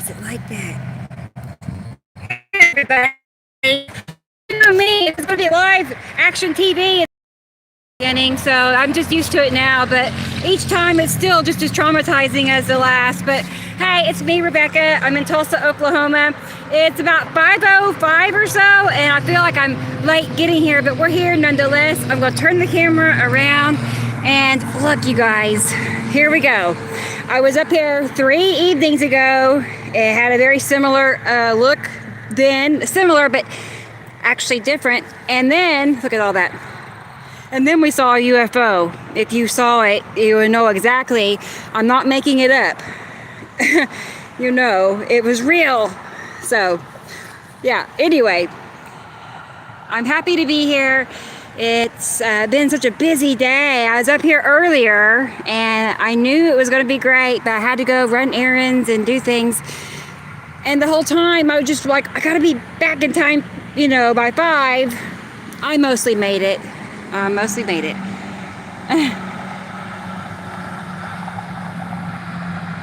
is it like that? Everybody, you know me, it's going to be live action TV at the beginning, so I'm just used to it now, but each time it's still just as traumatizing as the last. But hey, it's me, Rebecca. I'm in Tulsa, Oklahoma. It's about 5:05 or so, and I feel like I'm late getting here, but we're here nonetheless. I'm going to turn the camera around, and look, you guys, here we go. I was up here 3 evenings ago. It had a very similar look then, similar, but actually different. And then, look at all that. And then we saw a UFO. If you saw it, you would know exactly. I'm not making it up. You know, it was real. So, yeah, anyway, I'm happy to be here. It's been such a busy day. I was up here earlier and I knew it was going to be great, but I had to go run errands and do things. And the whole time I was just like, I got to be back in time, you know, by 5. I mostly made it.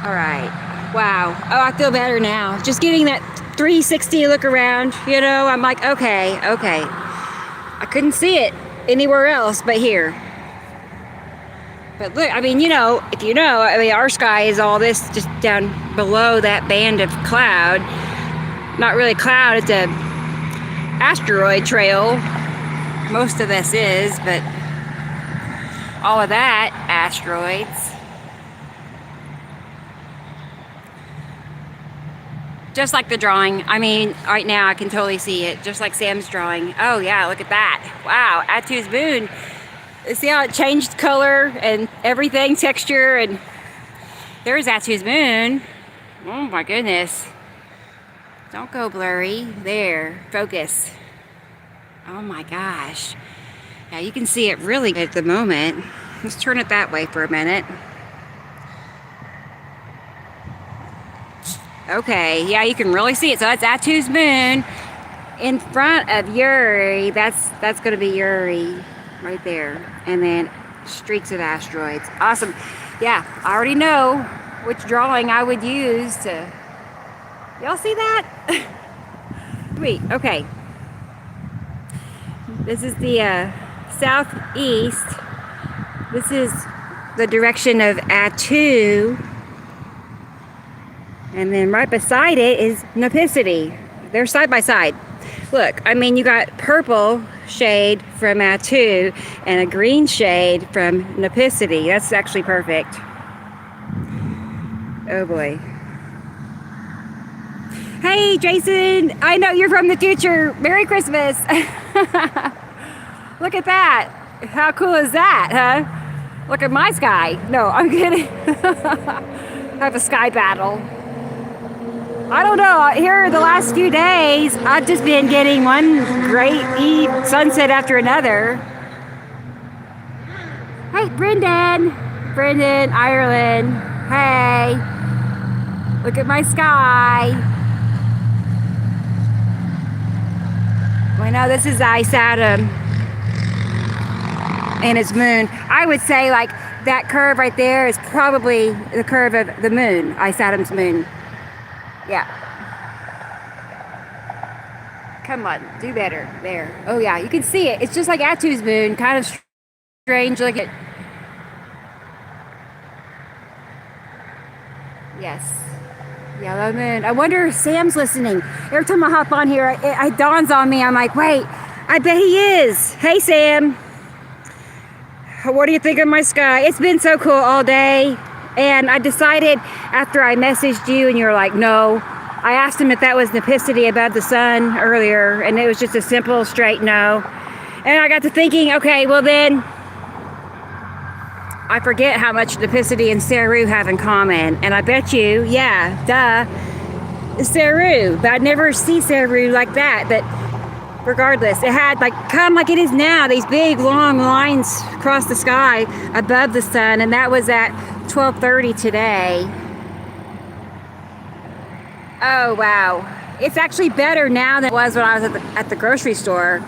All right. Wow. Oh, I feel better now. Just getting that 360 look around, you know, I'm like, okay. I couldn't see it anywhere else but here. But look, I mean, you know, if you know, I mean, our sky is all this just down below that band of cloud. Not really cloud, it's a asteroid trail. Most of this is, but all of that, asteroids. Just like the drawing. I mean, right now I can totally see it, just like Sam's drawing. Oh yeah, look at that. Wow, Atu's moon. See how it changed color and everything, texture, and there's Atu's moon. Oh my goodness. Don't go blurry. There, focus. Oh my gosh. Yeah, you can see it really at the moment. Let's turn it that way for a minute. Okay, yeah, you can really see it. So that's Atu's moon in front of Uri. That's going to be Uri right there. And then streaks of asteroids. Awesome. Yeah, I already know which drawing I would use to... Y'all see that? Sweet, okay. This is the southeast. This is the direction of Atu. And then right beside it is Nepicity. They're side by side. Look, I mean, you got purple shade from Atu and a green shade from Nepicity. That's actually perfect. Oh boy. Hey, Jason, I know you're from the future. Merry Christmas. Look at that. How cool is that, huh? Look at my sky. No, I'm kidding. Have a sky battle. I don't know. Here the last few days, I've just been getting one great sunset after another. Hey, Brendan, Ireland. Hey, look at my sky. I know this is Ice Atom and its moon. I would say like that curve right there is probably the curve of the moon, Ice Atom's moon. Yeah. Come on, do better. There. Oh yeah, you can see it. It's just like Atu's moon, kind of strange looking. Yes. Yellow moon. I wonder if Sam's listening. Every time I hop on here, it dawns on me. I'm like, wait, I bet he is. Hey, Sam. What do you think of my sky? It's been so cool all day. And I decided after I messaged you and you were like, no. I asked him if that was Nepicity above the sun earlier, and it was just a simple, straight no. And I got to thinking, okay, well then, I forget how much Nepicity and Saru have in common. And I bet you, yeah, duh, Saru. But I'd never see Saru like that. But regardless, it had like, kind of like it is now, these big long lines across the sky above the sun. And that was at 12:30 today. Oh, wow. It's actually better now than it was when I was at the grocery store.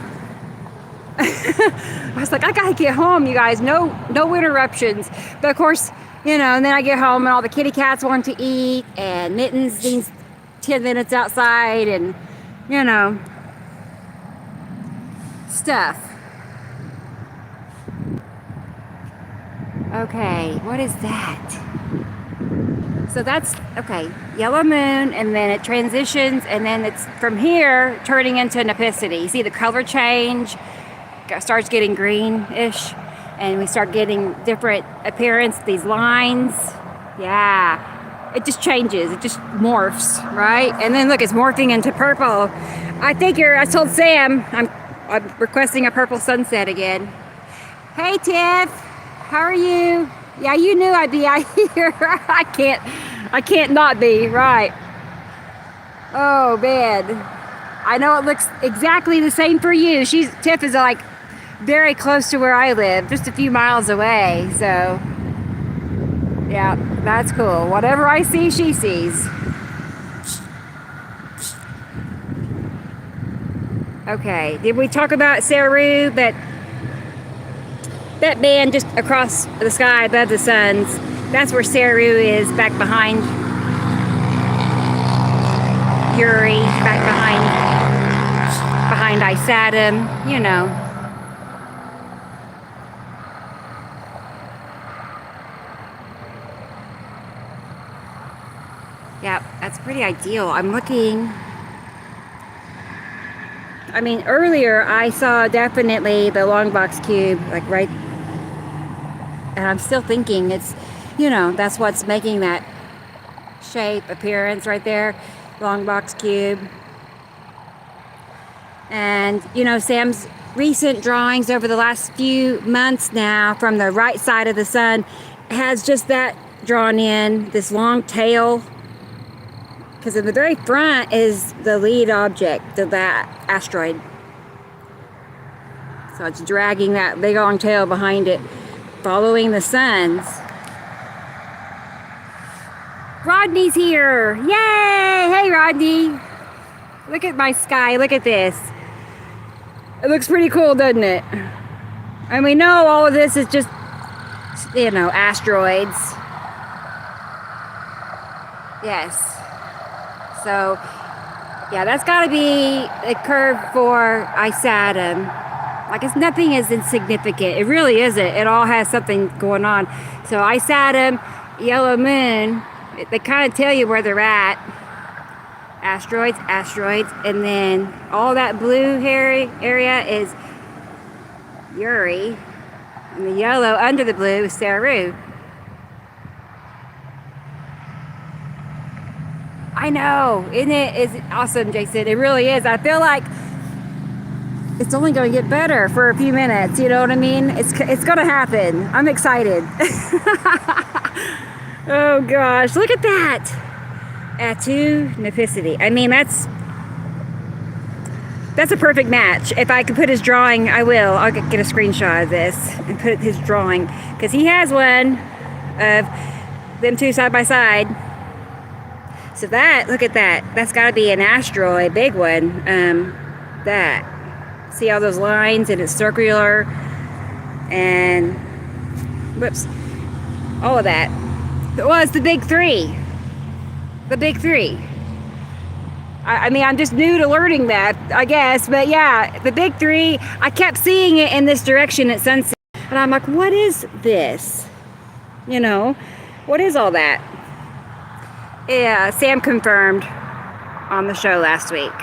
I was like, I gotta get home, you guys. No interruptions. But of course, you know, and then I get home and all the kitty cats want to eat, and Mittens needs 10 minutes outside and, you know, stuff. Okay, what is that? So that's, okay, yellow moon, and then it transitions, and then it's from here turning into an epicity. You see the color change, starts getting greenish, and we start getting different appearance, these lines. Yeah, it just changes, it just morphs, right? And then look, it's morphing into purple. I told Sam, I'm requesting a purple sunset again. Hey Tiff, how are you? Yeah, you knew I'd be out here. I can't not be, right. Oh man, I know it looks exactly the same for you. Tiff is like very close to where I live, just a few miles away, so yeah, that's cool. Whatever I see, she sees. Okay, did we talk about Saru, that band just across the sky above the suns? That's where Saru is, back behind Uri, back behind Isatum, you know. Yeah, that's pretty ideal. I'm looking. I mean, earlier I saw definitely the long box cube, like right, and I'm still thinking it's, you know, that's what's making that shape, appearance right there, long box cube. And, you know, Sam's recent drawings over the last few months now from the right side of the sun has just that drawn in, this long tail. Because in the very front is the lead object of that asteroid. So it's dragging that big long tail behind it, following the suns. Rodney's here! Yay! Hey Rodney! Look at my sky, look at this. It looks pretty cool, doesn't it? And we know all of this is just, you know, asteroids. Yes. So, yeah, that's got to be a curve for Isatum. Like, nothing is insignificant. It really isn't. It all has something going on. So, Isatum, yellow moon, they kind of tell you where they're at. Asteroids, and then all that blue hairy area is Uri, and the yellow under the blue is Saru. I know, isn't it? Is awesome, Jason? It really is. I feel like it's only going to get better for a few minutes. You know what I mean? It's going to happen. I'm excited. Oh gosh, look at that. Atu Neficity. I mean, that's a perfect match. If I could put his drawing, I will. I'll get a screenshot of this and put his drawing, because he has one of them two side by side. So that, look at that. That's got to be an asteroid, big one. That. See all those lines, and it's circular, and whoops, all of that. Well, it's the big three. The big three. I mean, I'm just new to learning that, I guess. But yeah, the big three, I kept seeing it in this direction at sunset. And I'm like, what is this? You know, what is all that? Yeah, Sam confirmed on the show last week.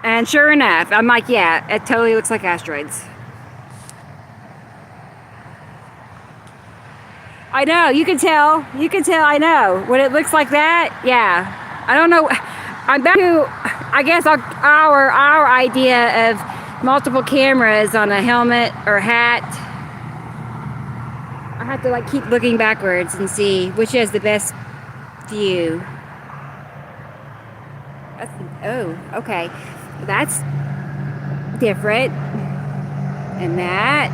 And sure enough, I'm like, yeah, it totally looks like asteroids. I know, you can tell, I know. When it looks like that, yeah. I don't know, I'm back to, I guess, our idea of multiple cameras on a helmet or hat. I have to like keep looking backwards and see which has the best view. Oh, okay. That's different. And that,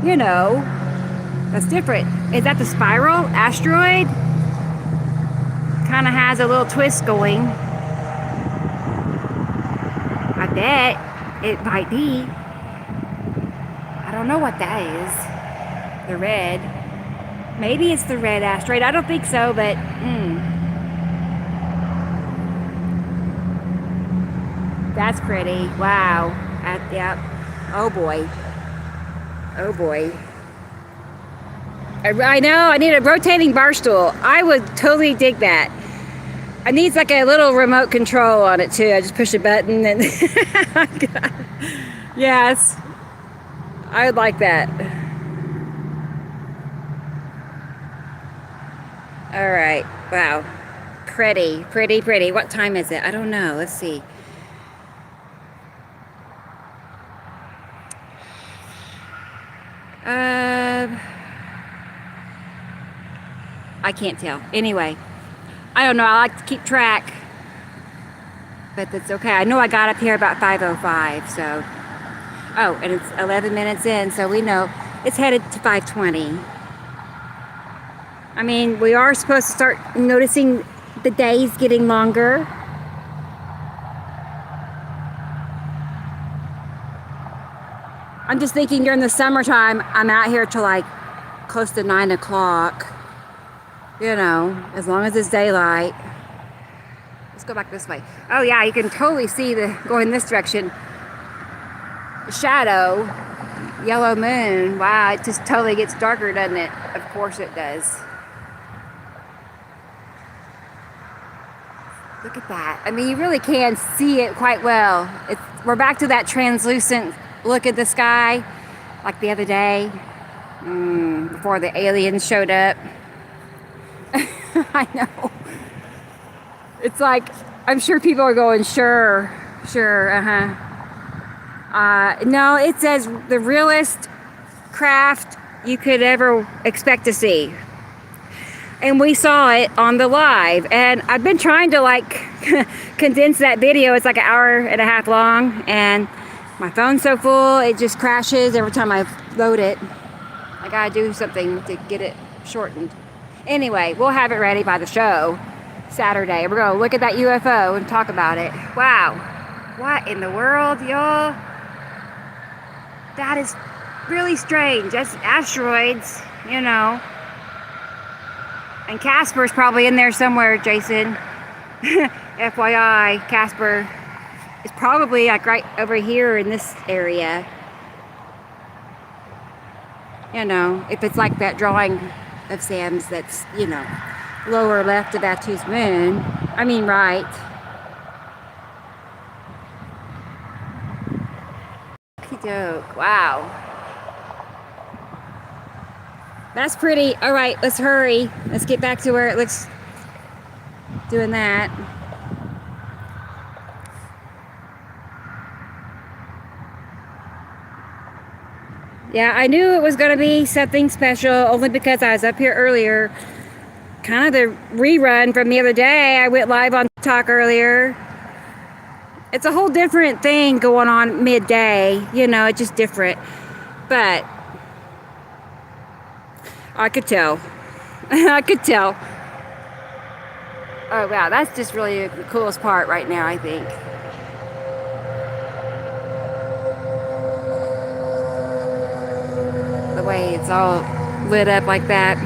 you know, that's different. Is that the spiral asteroid? Kind of has a little twist going. I bet it might be. I don't know what that is. The red. Maybe it's the red asteroid. I don't think so, but that's pretty. Wow. Yep. Oh boy. Oh boy. I know. I need a rotating bar stool. I would totally dig that. I need like a little remote control on it too. I just push a button and yes, I would like that. All right. Wow. Pretty, pretty, pretty. What time is it? I don't know. Let's see. I can't tell. Anyway, I don't know. I like to keep track, but that's okay. I know I got up here about 5:05. So, oh, and it's 11 minutes in, so we know it's headed to 5:20. I mean, we are supposed to start noticing the days getting longer. I'm just thinking during the summertime, I'm out here till like close to 9 o'clock. You know, as long as it's daylight. Let's go back this way. Oh yeah, you can totally see going this direction. The shadow, yellow moon. Wow, it just totally gets darker, doesn't it? Of course it does. Look at that. I mean, you really can see it quite well. We're back to that translucent look at the sky, like the other day, before the aliens showed up. I know. It's like, I'm sure people are going, sure, no, it says the realest craft you could ever expect to see. And we saw it on the live. And I've been trying to like condense that video. It's like an hour and a half long. And my phone's so full, it just crashes every time I load it. I gotta do something to get it shortened. Anyway, we'll have it ready by the show Saturday. We're gonna look at that UFO and talk about it. Wow, what in the world, y'all? That is really strange. That's asteroids, you know. And Casper's probably in there somewhere, Jason. FYI, Casper is probably like right over here in this area. You know, if it's like that drawing of Sam's that's, you know, lower left of Atu's moon. I mean, right. Okey-doke. Wow. That's pretty. All right, let's hurry. Let's get back to where it looks doing that. Yeah, I knew it was going to be something special only because I was up here earlier. Kind of the rerun from the other day. I went live on TikTok earlier. It's a whole different thing going on midday. You know, it's just different. But I could tell. I could tell. Oh, wow. That's just really the coolest part right now, I think. The way it's all lit up like that.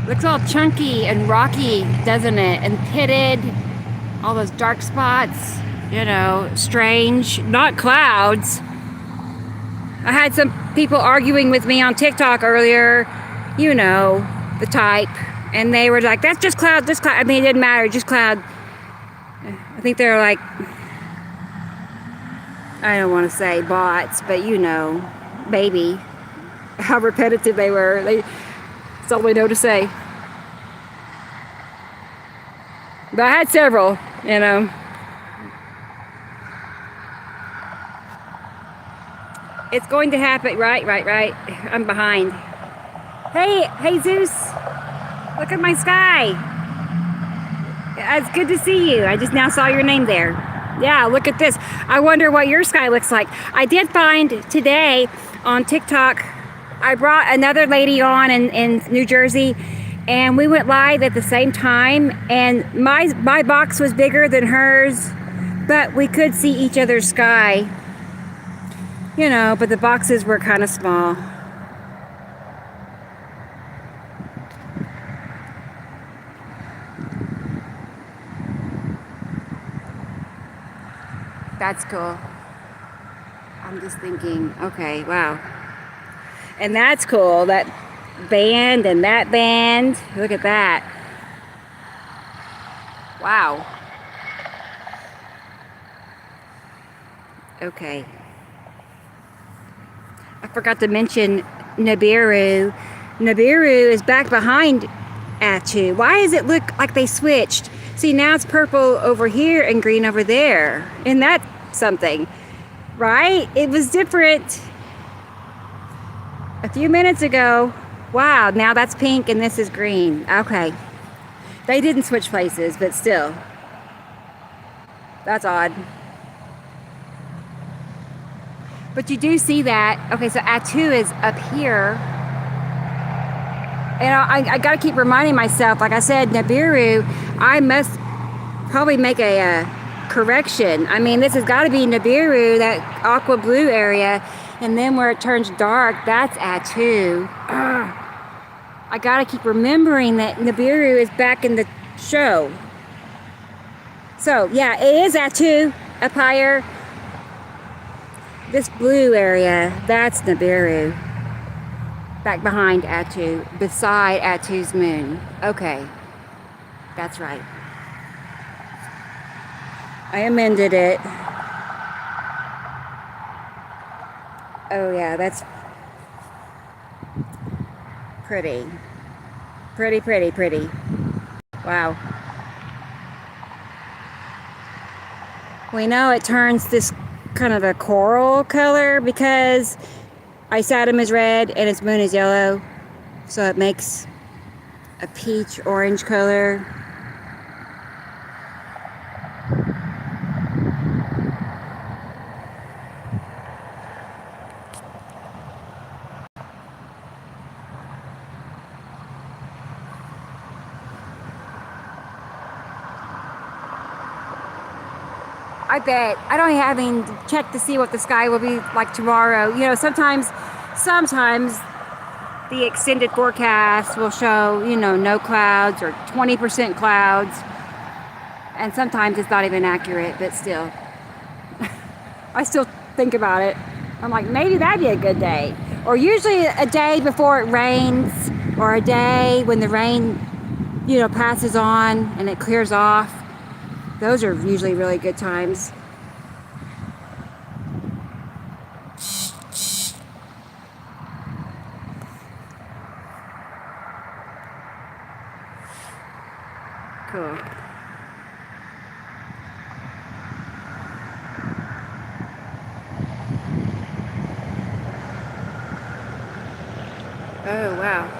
Looks all chunky and rocky, doesn't it? And pitted. All those dark spots. You know, strange. Not clouds. I had some people arguing with me on TikTok earlier. You know, the type. And they were like, that's just cloud, just cloud. I mean, it didn't matter, just cloud. I think they're like, I don't want to say bots, but you know, maybe. How repetitive they were. That's all we know to say. But I had several, you know. It's going to happen. Right. I'm behind. Hey, Jesus. Look at my sky. It's good to see you. I just now saw your name there. Yeah, look at this. I wonder what your sky looks like. I did find today on TikTok, I brought another lady on in New Jersey, and we went live at the same time, and my box was bigger than hers, But we could see each other's sky, you know, but the boxes were kind of small. That's cool. I'm just thinking, okay, wow. And that's cool, that band and that band. Look at that. Wow. Okay. I forgot to mention Nibiru. Nibiru is back behind Atu. Why does it look like they switched? See, now it's purple over here and green over there. Isn't that something? Right? It was different a few minutes ago. Wow, now that's pink and this is green. Okay. They didn't switch places, but still. That's odd. But you do see that. Okay, so Atu is up here. And I gotta keep reminding myself, like I said, Nibiru, I must probably make a correction. I mean, this has got to be Nibiru, that aqua blue area, and then where it turns dark, that's Atu. I gotta keep remembering that Nibiru is back in the show. So yeah, it is Atu up higher. This blue area, that's Nibiru. Back behind Atu, beside Atu's moon. Okay, that's right. I amended it. Oh yeah, that's pretty. Pretty, pretty, pretty. Wow. We know it turns this kind of a coral color because Ice Atom is red and its moon is yellow. So it makes a peach orange color. I bet. I don't even check to see what the sky will be like tomorrow. You know, sometimes the extended forecast will show, you know, no clouds or 20% clouds. And sometimes it's not even accurate, but still. I still think about it. I'm like, maybe that'd be a good day. Or usually a day before it rains, or a day when the rain, you know, passes on and it clears off. Those are usually really good times. Cool. Oh, wow.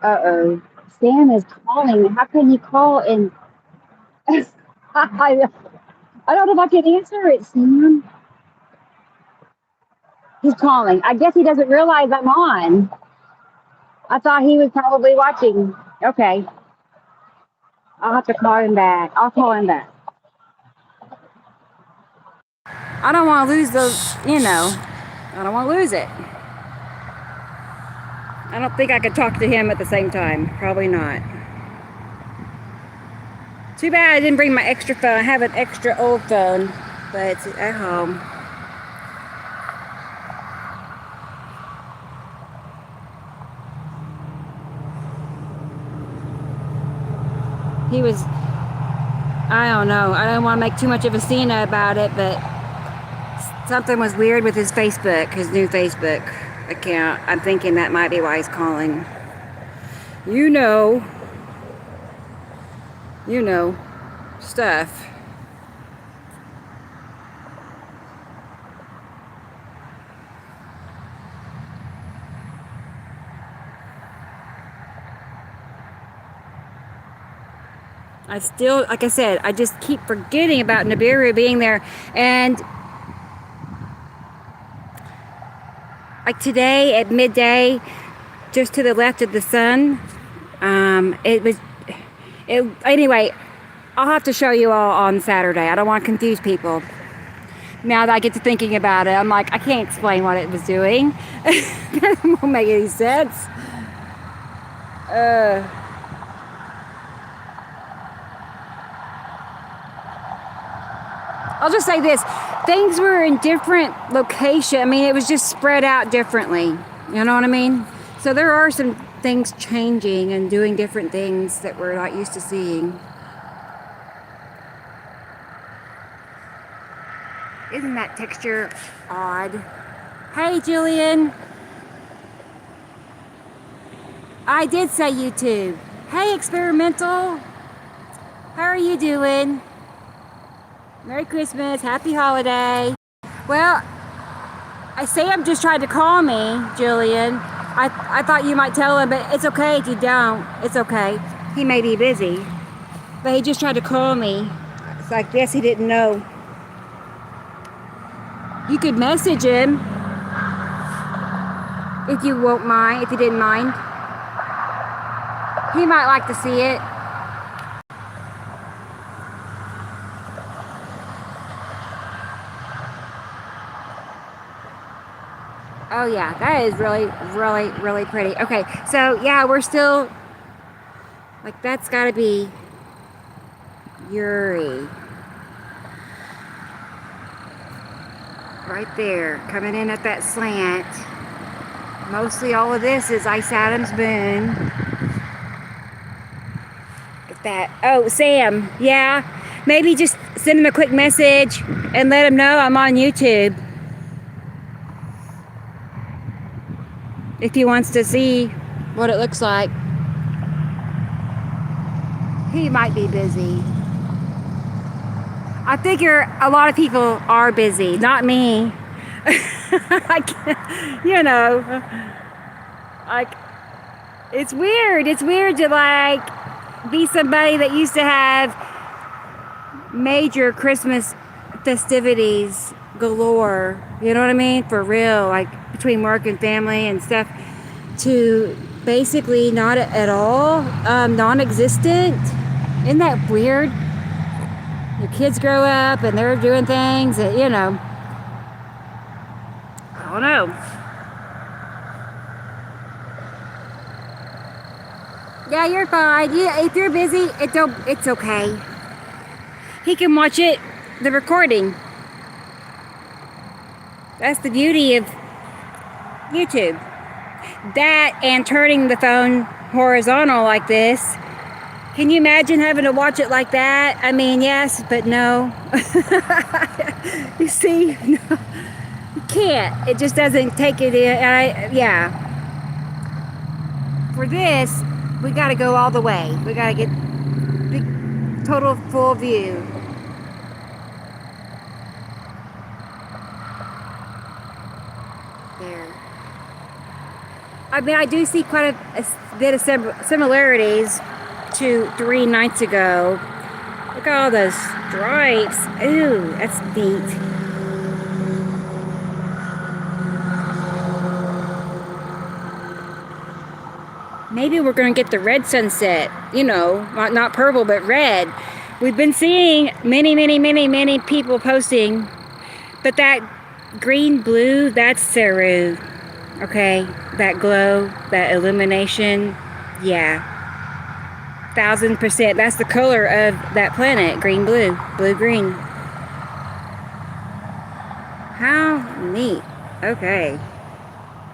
Uh-oh. Stan is calling. How can he call and I don't know if I can answer it, Stan. He's calling. I guess he doesn't realize I'm on. I thought he was probably watching. Okay. I'll have to call him back. I'll call him back. I don't want to lose those, you know. I don't want to lose it. I don't think I could talk to him at the same time. Probably not. Too bad I didn't bring my extra phone. I have an extra old phone, but it's at home. He was, I don't know. I don't want to make too much of a scene about it, but something was weird with his Facebook, his new Facebook account. I'm thinking that might be why he's calling. You know, stuff. I still, like I said, I just keep forgetting about Nibiru being there. And like today at midday, just to the left of the sun, It was, anyway, I'll have to show you all on Saturday. I don't want to confuse people. Now that I get to thinking about it, I'm like, I can't explain what it was doing. That won't make any sense. I'll just say this. Things were in different locations. I mean, it was just spread out differently. You know what I mean? So there are some things changing and doing different things that we're not used to seeing. Isn't that texture odd? Hey, Jillian. I did say YouTube. Hey, Experimental. How are you doing? Merry Christmas. Happy holiday. Well, Sam just tried to call me, Jillian. I thought you might tell him, but it's okay if you don't. It's okay. He may be busy. But he just tried to call me. So I guess he didn't know. You could message him if you won't mind, if you didn't mind. He might like to see it. Oh yeah, that is really, really, really pretty. Okay, so yeah, we're still, like, that's gotta be Yuri. Right there, coming in at that slant. Mostly all of this is Ice Adams Moon. Get that. Oh, Sam, yeah. Maybe just send him a quick message and let him know I'm on YouTube. If he wants to see what it looks like. He might be busy. I figure a lot of people are busy, not me. You know, like, it's weird. It's weird to, like, be somebody that used to have major Christmas festivities galore. You know what I mean? For real, like, between work and family and stuff, to basically not at all, non-existent. Isn't that weird? Your kids grow up and they're doing things that, you know, I don't know. Yeah, you're fine. Yeah, if you're busy, it's okay. He can watch it, the recording. That's the beauty of YouTube. That and turning the phone horizontal like this. Can you imagine having to watch it like that? I mean, yes, but no. You see, no, you can't. It just doesn't take it in. Yeah. For this, we got to go all the way. We got to get big, total full view. There. I mean, I do see quite a bit of similarities to 3 nights ago. Look at all those stripes. Ooh, that's neat. Maybe we're going to get the red sunset. You know, not purple, but red. We've been seeing many people posting, but that green blue, that's Saru. Okay, that glow, that illumination, yeah. 1000%. That's the color of that planet, green, blue, blue, green. How neat. Okay.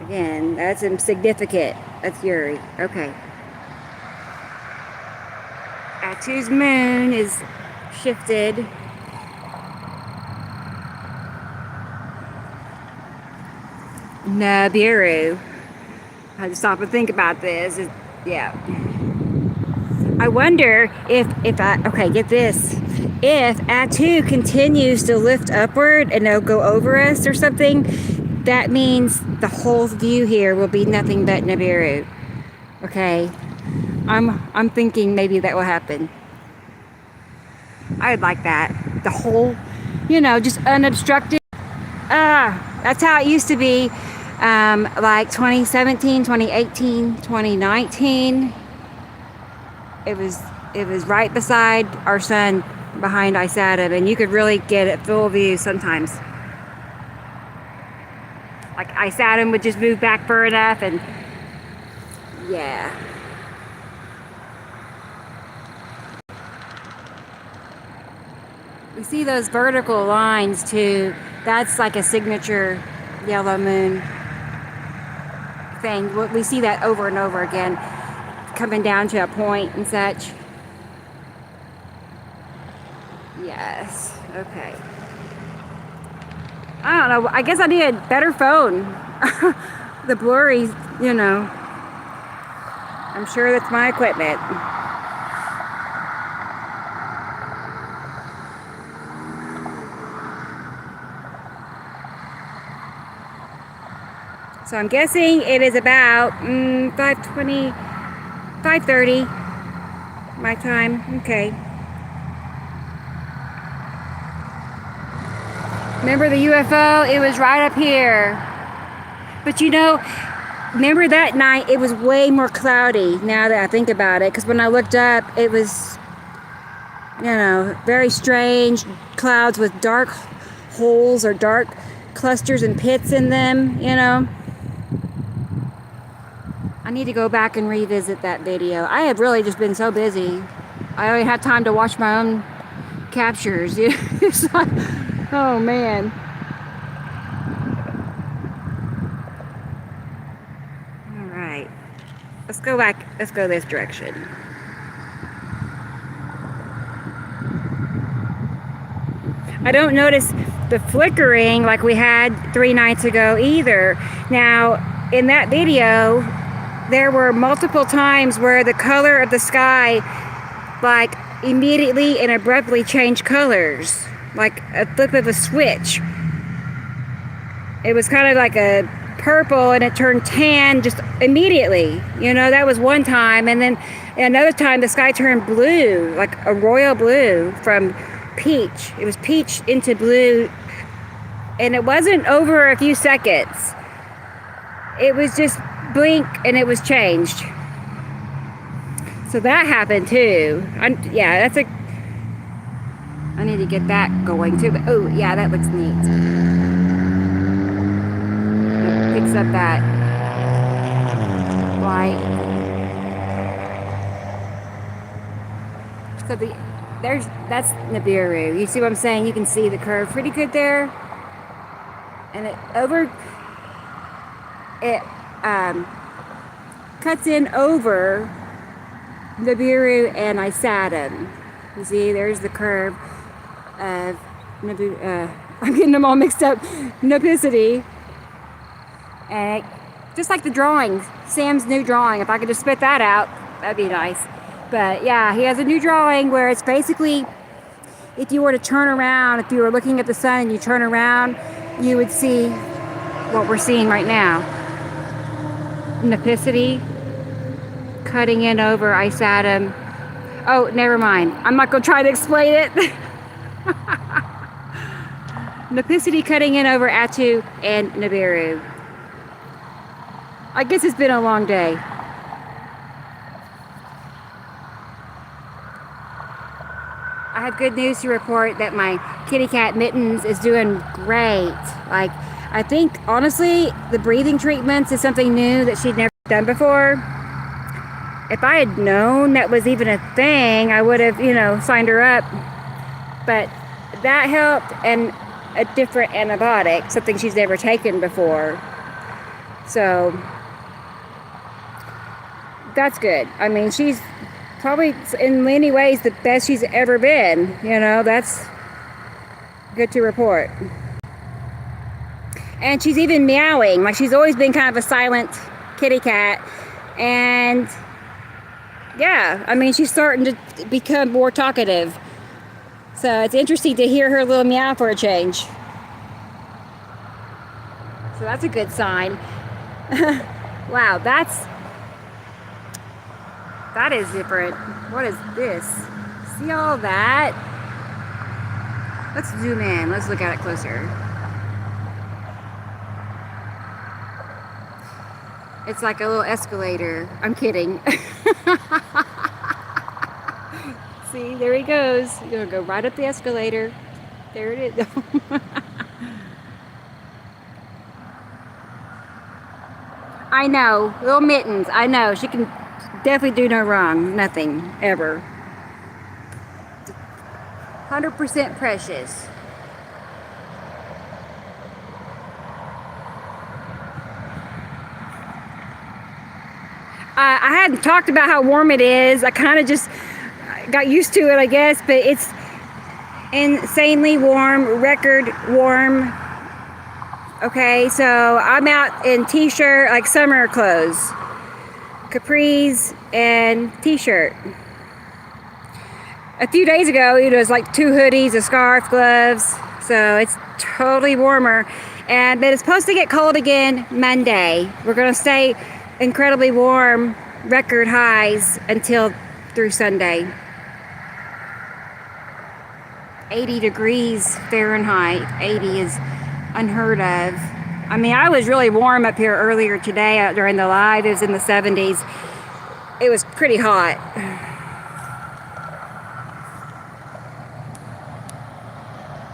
Again, that's insignificant. That's Yuri. Okay. Atu's moon is shifted. Nibiru. I had to stop and think about this. Yeah. I wonder if okay, get this. If Atu continues to lift upward and it'll go over us or something, that means the whole view here will be nothing but Nibiru. Okay. I'm thinking maybe that will happen. I'd like that. The whole, you know, just unobstructed. That's how it used to be. Like 2017, 2018, 2019. It was right beside our son behind I sat him, and you could really get a full view sometimes. Like I sat him would just move back far enough, and yeah. We see those vertical lines too. That's like a signature yellow moon thing. We see that over and over again, coming down to a point and such. Yes, okay. I don't know, I guess I need a better phone. The blurry, you know. I'm sure that's my equipment. So I'm guessing it is about 5:20, 5:30 my time. Okay. Remember the UFO? It was right up here. But you know, remember that night it was way more cloudy now that I think about it. Because when I looked up, it was, you know, very strange clouds with dark holes or dark clusters and pits in them, you know. I need to go back and revisit that video. I have really just been so busy. I only had time to watch my own captures. It's like, oh man. All right. Let's go back. Let's go this direction. I don't notice the flickering like we had 3 nights ago either. Now, in that video, there were multiple times where the color of the sky like immediately and abruptly changed colors, like a flip of a switch. It was kind of like a purple and it turned tan just immediately. You know, that was one time. And then another time the sky turned blue, like a royal blue from peach. It was peach into blue. And it wasn't over a few seconds. It was just blink and it was changed. So that happened too. Yeah, that's a. I need to get that going too. But oh yeah, that looks neat. It picks up that light. So that's Nibiru. You see what I'm saying? You can see the curve pretty good there, and it cuts in over Nibiru and Isatum. You see, there's the curve of Nibiru. I'm getting them all mixed up. Nipicity. And just like the drawing, Sam's new drawing. If I could just spit that out, that'd be nice. But yeah, he has a new drawing where it's basically, if you were to turn around, if you were looking at the sun and you turn around, you would see what we're seeing right now. Nipicity cutting in over Isatum. Oh, never mind. I'm not going to try to explain it. Nipicity cutting in over Atu and Nibiru. I guess it's been a long day. I have good news to report that my kitty cat Mittens is doing great. Like, I think, honestly, the breathing treatments is something new that she'd never done before. If I had known that was even a thing, I would have, you know, signed her up. But that helped, and a different antibiotic, something she's never taken before. So, that's good. I mean, she's probably, in many ways, the best she's ever been. You know, that's good to report. And she's even meowing. Like, she's always been kind of a silent kitty cat. And yeah, I mean, she's starting to become more talkative. So it's interesting to hear her little meow for a change. So that's a good sign. Wow, that is different. What is this? See all that? Let's zoom in. Let's look at it closer. It's like a little escalator. I'm kidding. See, there he goes. You're gonna go right up the escalator. There it is. I know, little mittens. I know she can definitely do no wrong. Nothing ever. 100% precious. I hadn't talked about how warm it is. I kind of just got used to it, I guess, but it's insanely warm, record warm. Okay, so I'm out in t-shirt, like summer clothes, capris and t-shirt. A few days ago, it was like 2 hoodies, a scarf, gloves, so it's totally warmer. But it's supposed to get cold again Monday. We're gonna stay incredibly warm, record highs until through Sunday. 80 degrees Fahrenheit. 80 is unheard of. I mean, I was really warm up here earlier today during the live. It was in the 70s. It was pretty hot.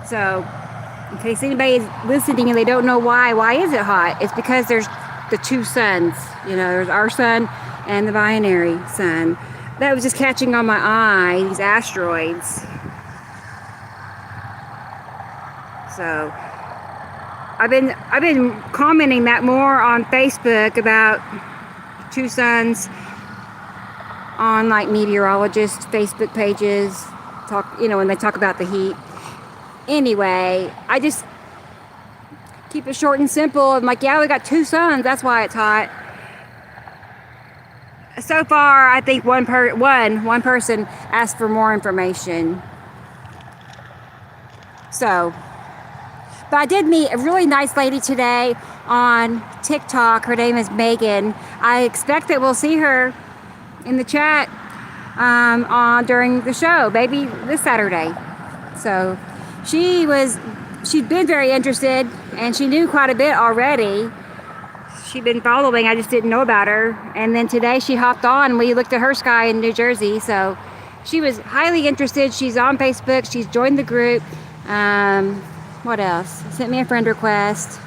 So, in case anybody's listening and they don't know why is it hot? It's because there's the 2 suns. You know, there's our sun and the binary sun. That was just catching on my eye, these asteroids. So, I've been commenting that more on Facebook about 2 suns on like meteorologist Facebook pages. When they talk about the heat. Anyway, I just keep it short and simple. I'm like, yeah, we got 2 suns. That's why it's hot. So far, I think one person asked for more information. So, but I did meet a really nice lady today on TikTok. Her name is Megan. I expect that we'll see her in the chat during the show, maybe this Saturday. So she'd been very interested and she knew quite a bit already. She'd been following, I just didn't know about her. And then today she hopped on and we looked at her sky in New Jersey. So she was highly interested. She's on Facebook. She's joined the group. What else? Sent me a friend request.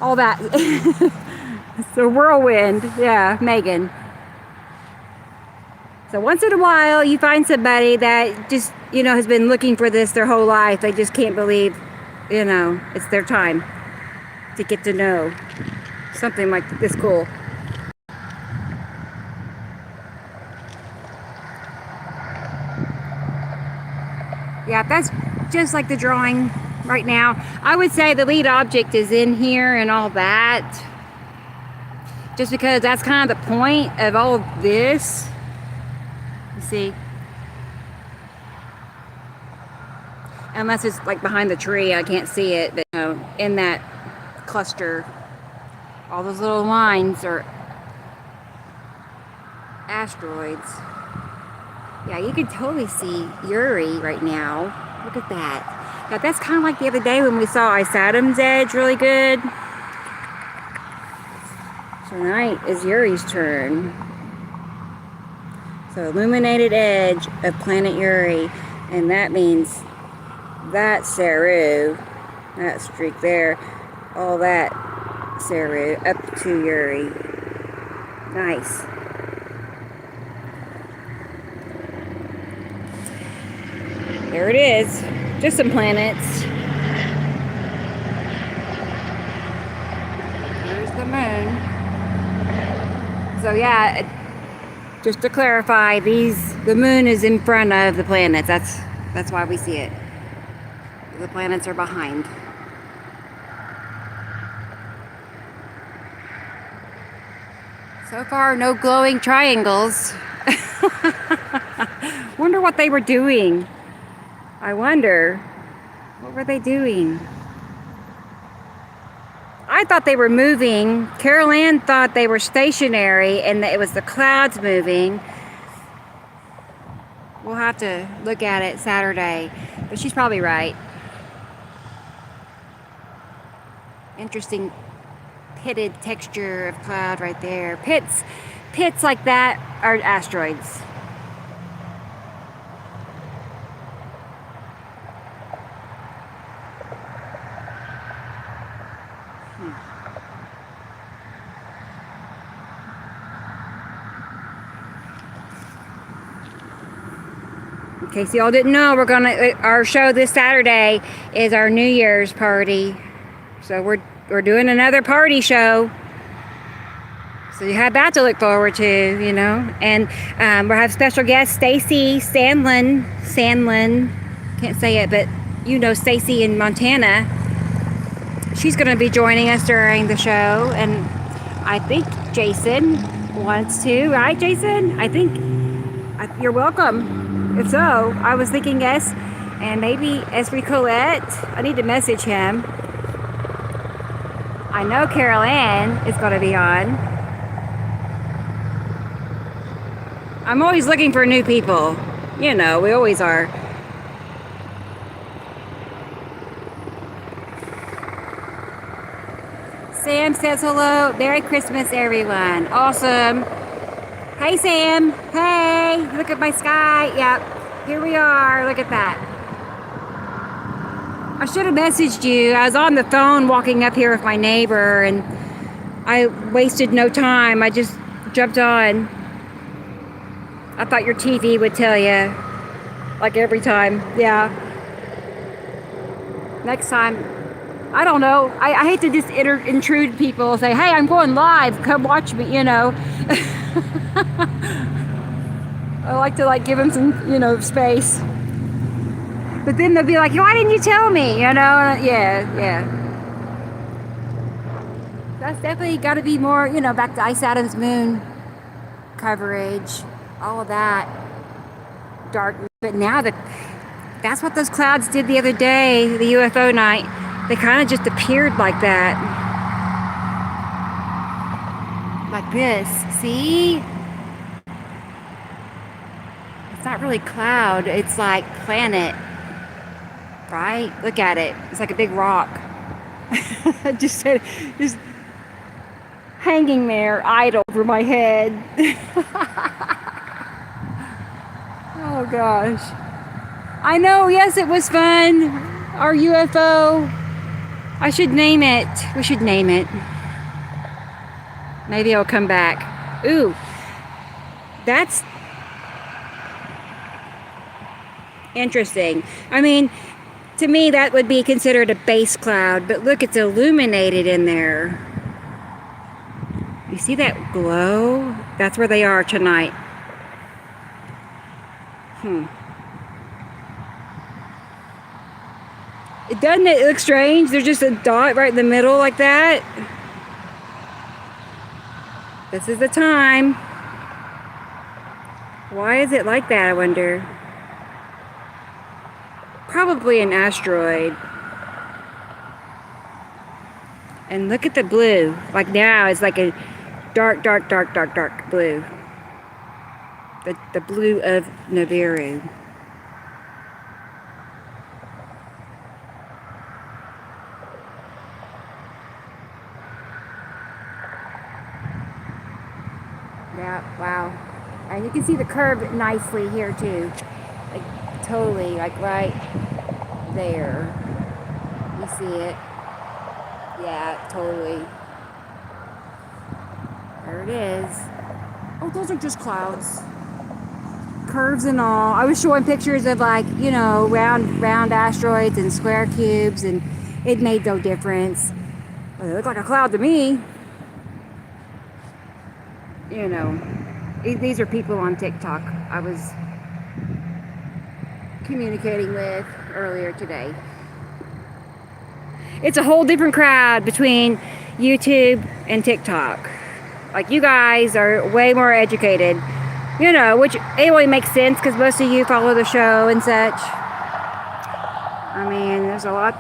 All that. So whirlwind. Yeah, Megan. So once in a while you find somebody that just, has been looking for this their whole life. They just can't believe, it's their time to get to know something like this cool. Yeah, that's just like the drawing right now. I would say the lead object is in here and all that. Just because that's kind of the point of all of this. You see? Unless it's like behind the tree, I can't see it. But in that cluster, all those little lines are asteroids. Yeah, you can totally see Uri right now. Look at that. Yeah, that's kind of like the other day when we saw Isatom's edge really good. Tonight is Uri's turn. So illuminated edge of planet Uri, and that means that Saru, that streak there, all that Saru up to Uri. Nice. There it is. Just some planets. There's the moon. So yeah, just to clarify, the moon is in front of the planets. That's why we see it. The planets are behind. So far, no glowing triangles. Wonder what they were doing. I wonder, what were they doing? I thought they were moving. Carol Ann thought they were stationary and that it was the clouds moving. We'll have to look at it Saturday, but she's probably right. Interesting pitted texture of cloud right there. Pits like that are asteroids. In case y'all didn't know, our show this Saturday is our New Year's party. So we're doing another party show. So you have that to look forward to, And we'll have special guest Stacy Sandlin. Can't say it, but Stacy in Montana. She's going to be joining us during the show, and I think Jason wants to, right, Jason? I think you're welcome. If so, I was thinking yes, and maybe Esri Colette. I need to message him. I know Carol Ann is going to be on. I'm always looking for new people. We always are. Sam says hello. Merry Christmas, everyone. Awesome. Hey, Sam. Hey, look at my sky. Yep, here we are. Look at that. I should have messaged you. I was on the phone walking up here with my neighbor, and I wasted no time. I just jumped on. I thought your TV would tell you, like every time. Yeah. Next time. I don't know. I hate to just intrude people, say, hey, I'm going live. Come watch me, I like to give them some, space. But then they'll be like, why didn't you tell me? Yeah. That's definitely got to be more, back to Ice Adams Moon coverage, all of that. Dark. But now that's what those clouds did the other day, the UFO night. They kind of just appeared like that. Like this. See? It's not really cloud. It's like planet. Right? Look at it. It's like a big rock. just hanging there, idle over my head. Oh, gosh. I know. Yes, it was fun. Our UFO. I should name it. We should name it. Maybe it'll come back. Ooh. That's interesting. I mean, to me, that would be considered a base cloud. But look, it's illuminated in there. You see that glow? That's where they are tonight. Doesn't it look strange? There's just a dot right in the middle like that. This is the time. Why is it like that, I wonder? Probably an asteroid. And look at the blue. Like now it's like a dark blue. The blue of Nibiru. Yeah, wow. And you can see the curve nicely here too. Like totally, like right there. You see it? Yeah, totally. There it is. Oh, those are just clouds. Curves and all. I was showing pictures of round asteroids and square cubes, and it made no difference. But it looked like a cloud to me. These are people on TikTok I was communicating with earlier today. It's a whole different crowd between YouTube and TikTok. Like, you guys are way more educated, which it only makes sense because most of you follow the show and such. I mean, there's a lot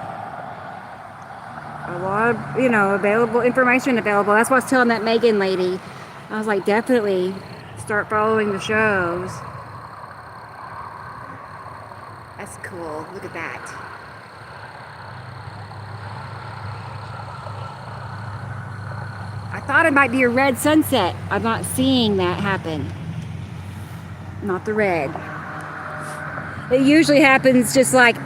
of, available information available. That's what I was telling that Megan lady. I was like, definitely start following the shows. That's cool. Look at that. I thought it might be a red sunset. I'm not seeing that happen. Not the red. It usually happens just like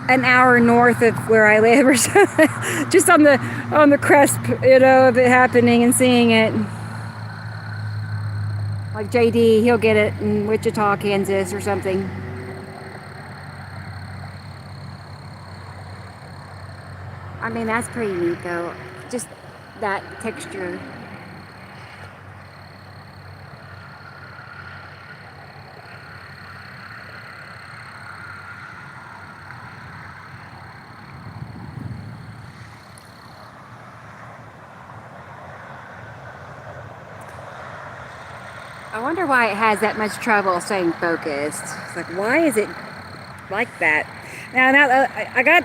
an hour north of where I live or something. Just on the cusp, of it happening and seeing it. Like JD, he'll get it in Wichita, Kansas or something. I mean, that's pretty neat though. Just that texture. I wonder why it has that much trouble staying focused. It's like, why is it like that? Now I got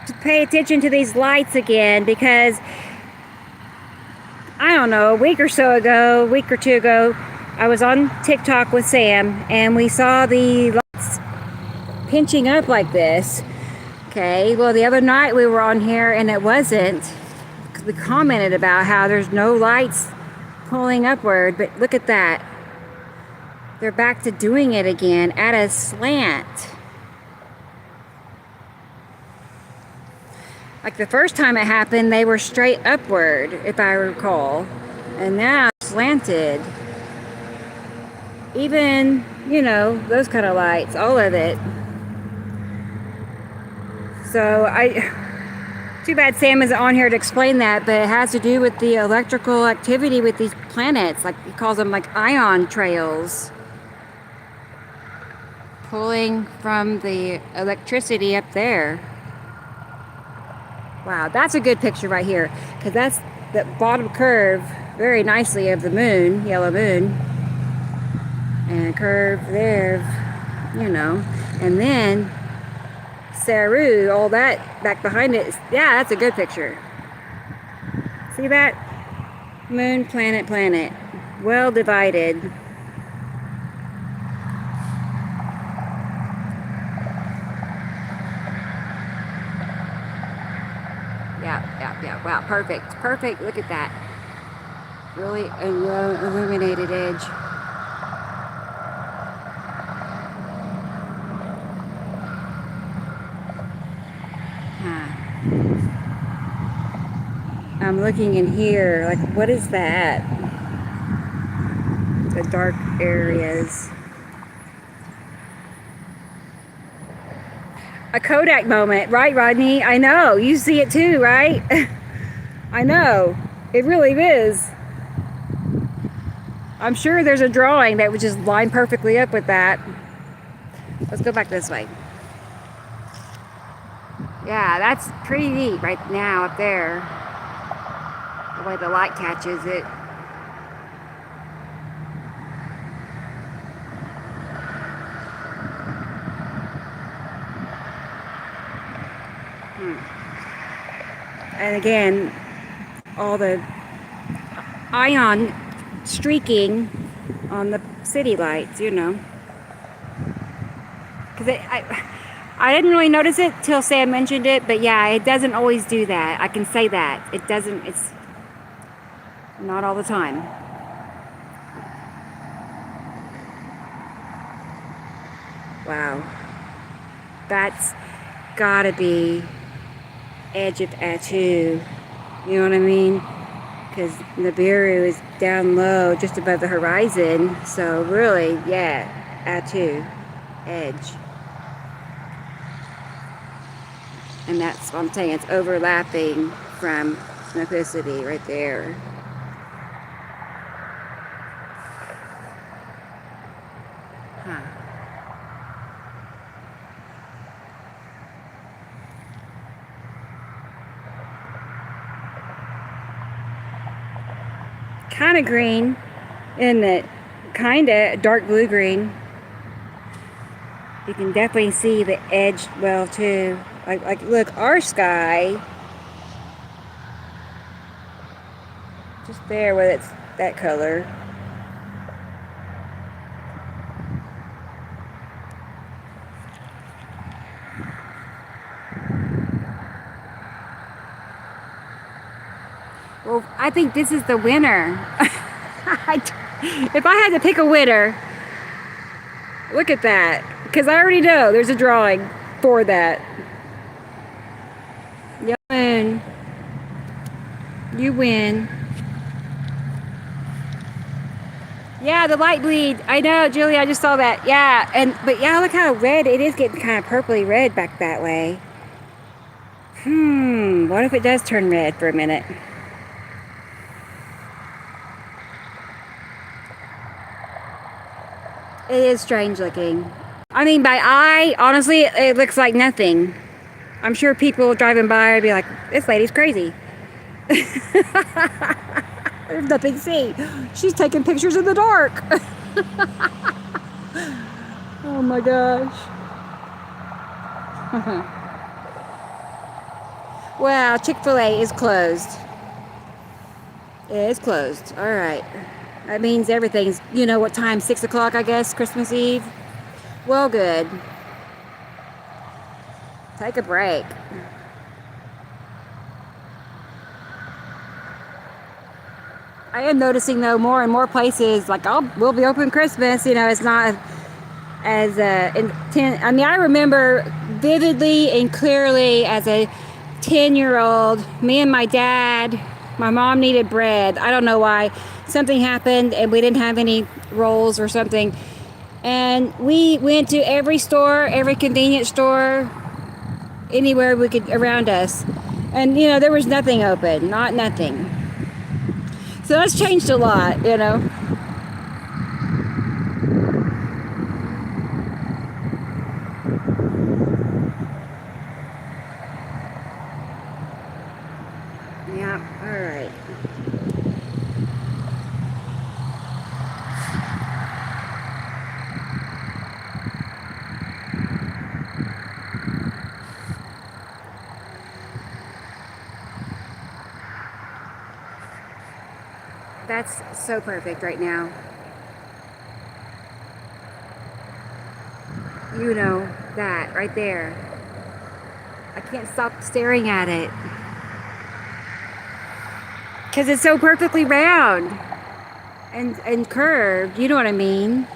to pay attention to these lights again because I don't know, a week or so ago, a week or two ago, I was on TikTok with Sam and we saw the lights pinching up like this. Okay, well, the other night we were on here and it wasn't. We commented about how there's no lights pulling upward, but look at that. They're back to doing it again at a slant. Like the first time it happened, they were straight upward, if I recall. And now slanted. Even, you know, those kind of lights, all of it. So too bad Sam isn't on here to explain that, but it has to do with the electrical activity with these planets. Like he calls them like ion trails. Pulling from the electricity up there. Wow, that's a good picture right here, because that's the bottom curve very nicely of the moon, yellow moon, and a curve there, you know, and then Saru, all that back behind it. Yeah, that's a good picture. See that? Moon, planet, planet. Well divided. Yeah. Wow, perfect. Perfect. Look at that. Really illuminated edge. I'm looking in here, like, what is that? The dark areas. A Kodak moment, right, Rodney? I know. You see it too, right? I know. It really is. I'm sure there's a drawing that would just line perfectly up with that. Let's go back this way. Yeah, that's pretty neat right now up there. The way the light catches it. And again, all the ion streaking on the city lights, you know. Because I didn't really notice it till Sam mentioned it, but yeah, it doesn't always do that. I can say that. It doesn't, it's not all the time. Wow. That's gotta be edge of Atu. You know what I mean? Because Nibiru is down low, just above the horizon. So really, yeah, Atu, edge. And that's what I'm saying, it's overlapping from Snowpicity right there. Huh. Kind of green, isn't it? Kind of dark blue green. You can definitely see the edge well too. Like look, our sky, just there where it's that color. Well, I think this is the winner. If I had to pick a winner, look at that. Because I already know there's a drawing for that. You win. You win. Yeah, the light bleed. I know, Julie, I just saw that. Yeah, but yeah, look how red it is, getting kind of purpley red back that way. What if it does turn red for a minute? It is strange looking. I mean, by eye, honestly, it looks like nothing. I'm sure people driving by would be like, this lady's crazy. There's nothing to see. She's taking pictures in the dark. Oh my gosh. Wow, Chick-fil-A is closed. It is closed. All right. That means everything's, you know what time? 6 o'clock, I guess, Christmas Eve. Well, good. Take a break. I am noticing though more and more places like we'll be open Christmas. You know, it's not as intense. I mean, I remember vividly and clearly as a 10-year-old, me and my dad, my mom needed bread. I don't know why. Something happened and we didn't have any rolls or something. And we went to every store, every convenience store, anywhere we could around us. And you know, there was nothing open, not nothing. So that's changed a lot, you know. Yeah, all right. That's so perfect right now. You know, that right there. I can't stop staring at it. Because it's so perfectly round and curved. You know what I mean?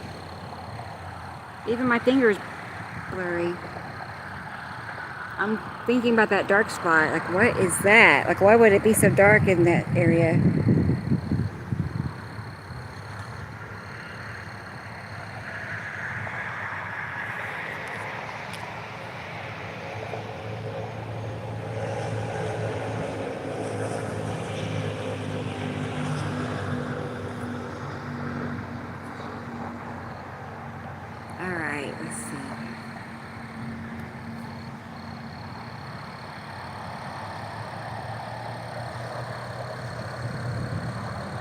Even my finger's blurry. I'm thinking about that dark spot. Like, what is that? Like, why would it be so dark in that area? All right, let's see.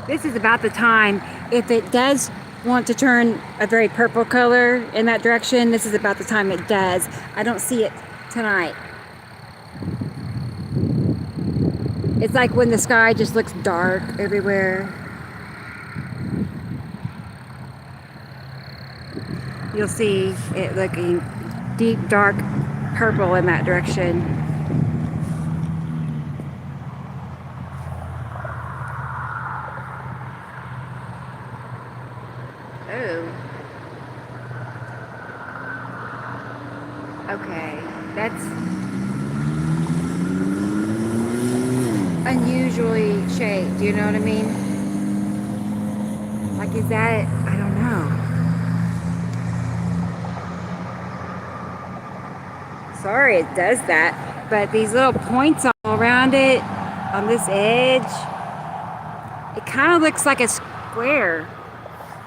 This is about the time, if it does want to turn a very purple color in that direction, this is about the time it does. I don't see it tonight. It's like when the sky just looks dark everywhere. You'll see it looking deep, dark purple in that direction. Oh. Okay. That's unusually shaped. Do you know what I mean? Like, is that, I don't know. Sorry it does that, but these little points all around it on this edge, it kind of looks like a square.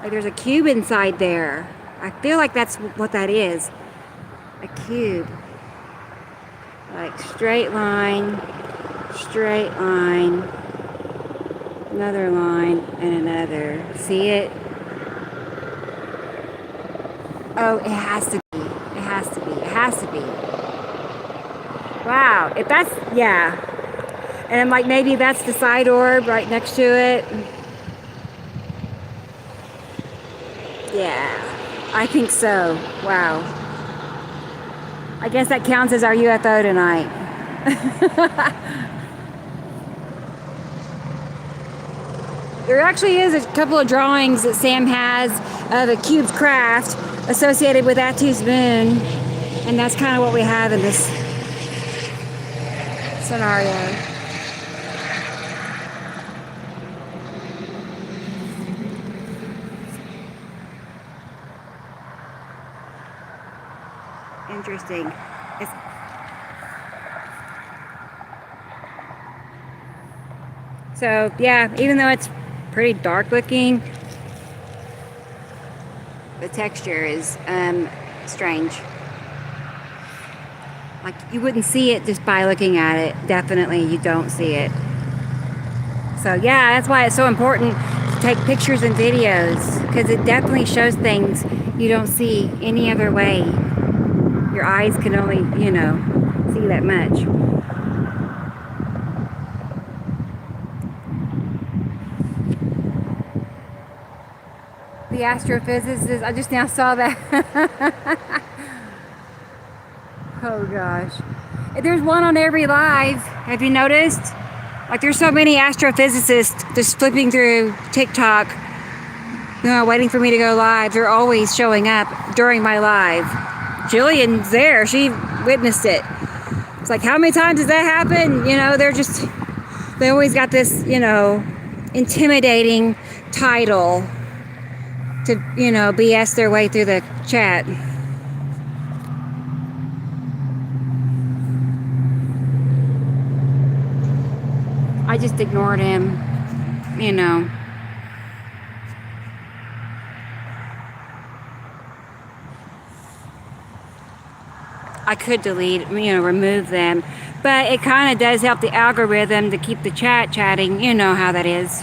Like there's a cube inside there. I feel like that's what that is. A cube. Like straight line, another line, and another. See it? Oh, it has to be. It has to be. It has to be. Wow. If that's, yeah. And like maybe that's the side orb right next to it. Yeah, I think so. Wow. I guess that counts as our UFO tonight. There actually is a couple of drawings that Sam has of a cube's craft associated with Atu's moon. And that's kind of what we have in this scenario. Interesting. So yeah, even though it's pretty dark looking, the texture is strange. Like you wouldn't see it just by looking at it. Definitely you don't see it. So yeah, that's why it's so important to take pictures and videos, because it definitely shows things you don't see any other way. Your eyes can only, you know, see that much. The astrophysicist, I just now saw that. Oh gosh. There's one on every live. Have you noticed? Like there's so many astrophysicists just flipping through TikTok, you know, waiting for me to go live. They're always showing up during my live. Jillian's there. She witnessed it. It's like, how many times does that happen? You know, they always got this, you know, intimidating title to, you know, BS their way through the chat. I just ignored him, you know. I could delete, you know, remove them, but it kind of does help the algorithm to keep the chat chatting. You know how that is.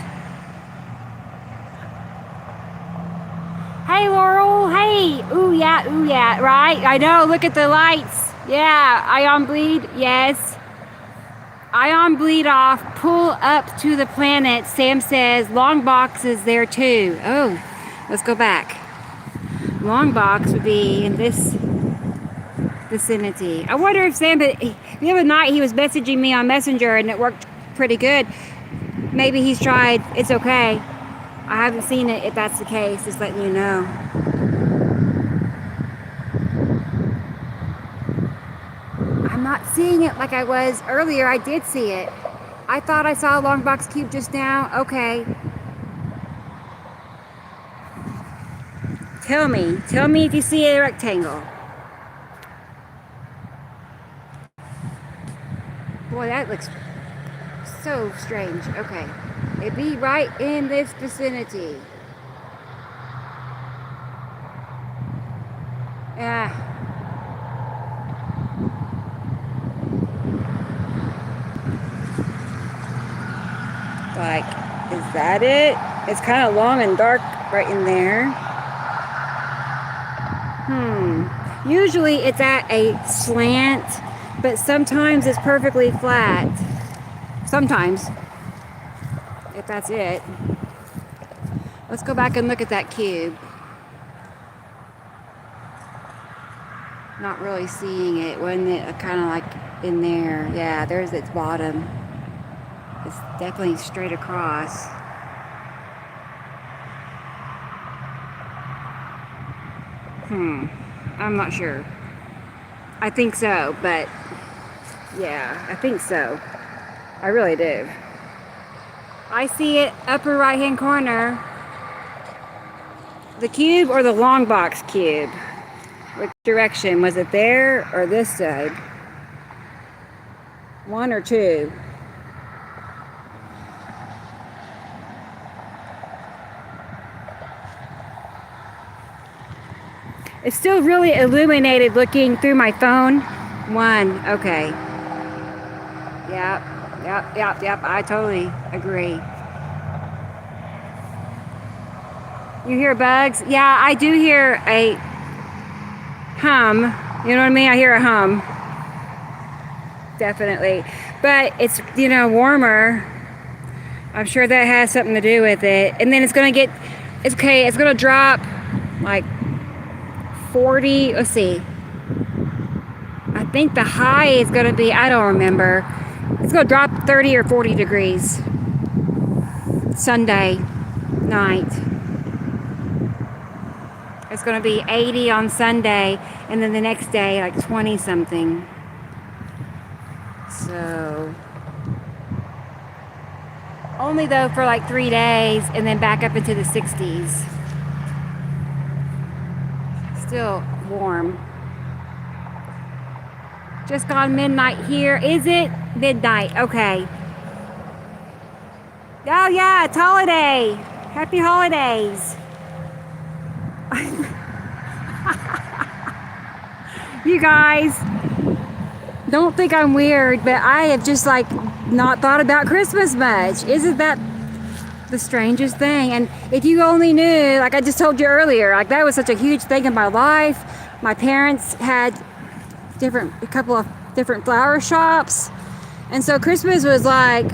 Hey, Laurel. Hey. Ooh, yeah, right? I know. Look at the lights. Yeah. Ion bleed. Yes. Ion bleed off. Pull up to the planet. Sam says long box is there too. Oh, let's go back. Long box would be in this vicinity. I wonder if Sam, the other night he was messaging me on Messenger and it worked pretty good. Maybe he's tried. It's okay. I haven't seen it. If that's the case, just letting you know. I'm not seeing it like I was earlier. I did see it. I thought I saw a long box cube just now. Okay. Tell me if you see a rectangle. Boy, that looks so strange. Okay. It'd be right in this vicinity. Yeah. Like, is that it? It's kind of long and dark right in there. Usually it's at a slant, but sometimes it's perfectly flat. Sometimes, if that's it. Let's go back and look at that cube. Not really seeing it. Wasn't it kind of like in there? Yeah, there's its bottom. It's definitely straight across. I'm not sure. I think so, but yeah, I think so. I really do. I see it upper right hand corner. The cube or the long box cube? Which direction? Was it there or this side? One or two? It's still really illuminated looking through my phone. One, okay. Yep. I totally agree. You hear bugs? Yeah, I do hear a hum. You know what I mean? I hear a hum. Definitely. But it's, you know, warmer. I'm sure that has something to do with it. And then it's going to it's going to drop like 40, let's see. I think the high is going to be, I don't remember. It's going to drop 30 or 40 degrees Sunday night. It's going to be 80 on Sunday, and then the next day like 20 something. So only though for like 3 days, and then back up into the 60s. Still warm. Just gone midnight here. Is it midnight? Okay. Oh yeah, it's holiday. Happy holidays. You guys, don't think I'm weird, but I have just like not thought about Christmas much. Isn't that the strangest thing? And if you only knew, like I just told you earlier, like that was such a huge thing in my life. My parents had a couple of different flower shops, and so Christmas was like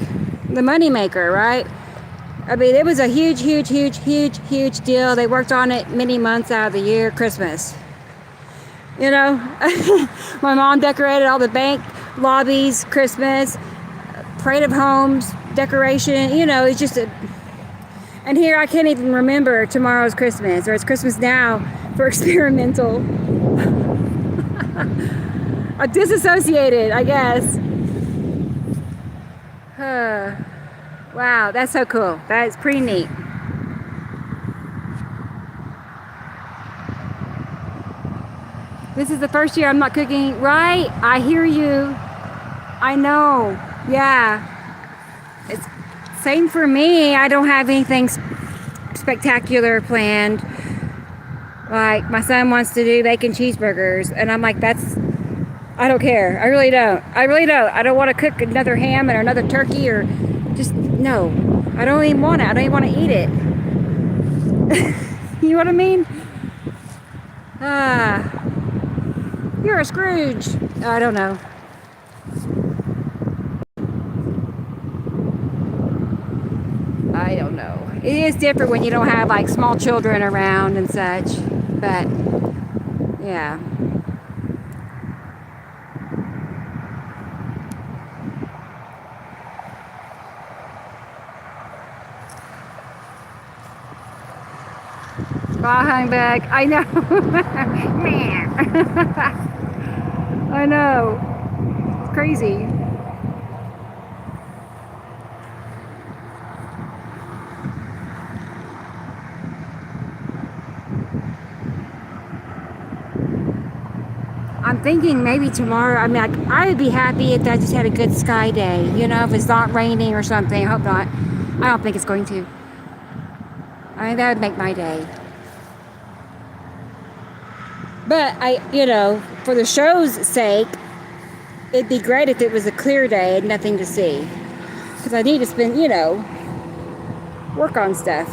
the money maker, right? I mean, it was a huge, huge, huge, huge, huge deal. They worked on it many months out of the year. Christmas, you know. My mom decorated all the bank lobbies. Christmas, parade of homes, decoration. You know, it's just a. And here I can't even remember tomorrow's Christmas, or it's Christmas now for experimental. I'm disassociated, I guess. Wow, that's so cool. That is pretty neat. This is the first year I'm not cooking, right? I hear you. I know. Yeah. It's same for me. I don't have anything spectacular planned. Like my son wants to do bacon cheeseburgers, and I'm like, I don't care. I really don't. I really don't. I don't want to cook another ham or another turkey or just no. I don't even want it. I don't even want to eat it. You know what I mean? You're a Scrooge. I don't know. I don't know. It is different when you don't have like small children around and such. But yeah. Bye, humbug. I know. Man. I know. It's crazy. I'm thinking maybe tomorrow. I mean, I would be happy if I just had a good sky day. You know, if it's not raining or something. I hope not. I don't think it's going to. I mean, that would make my day. But you know, for the show's sake, it'd be great if it was a clear day and nothing to see. Because I need to spend, you know, work on stuff.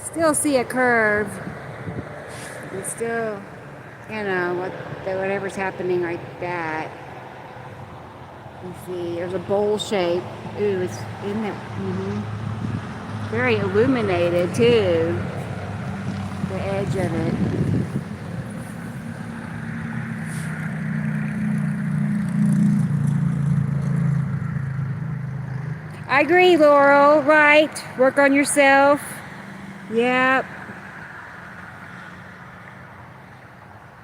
Still see a curve. And still, you know, whatever's happening like that. You see, there's a bowl shape. Ooh, isn't it? Very illuminated too. The edge of it. I agree, Laurel. Right. Work on yourself. Yep.